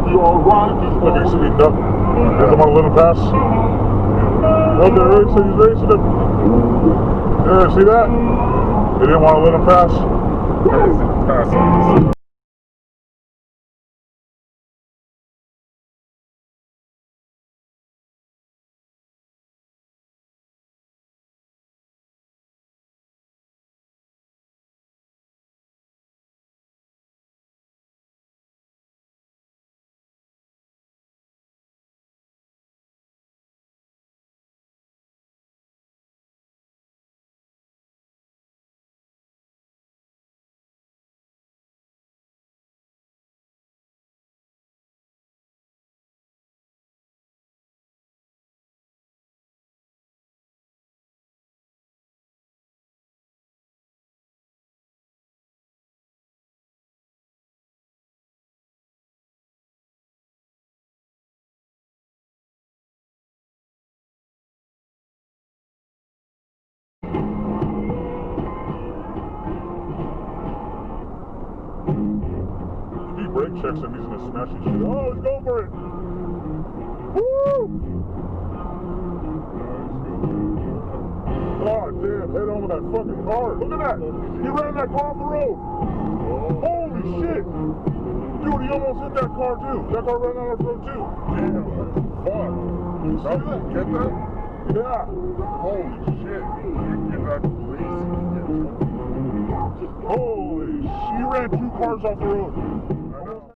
Look, he's speeding up. Doesn't want to let him pass. Oh, there he is. He's racing him. There, see that? They didn't want to let him pass. He brake checks him, he's gonna smash his shit. Oh, he's going for it! Woo! Oh, damn, head on with that fucking car. Look at that! He ran that car off the road! Holy shit! Dude, he almost hit that car too. That car ran out of the road too. Damn, fuck. You see that? Get that? Yeah. Holy shit. Get that police. Holy shit. He ran 2 cars off the road.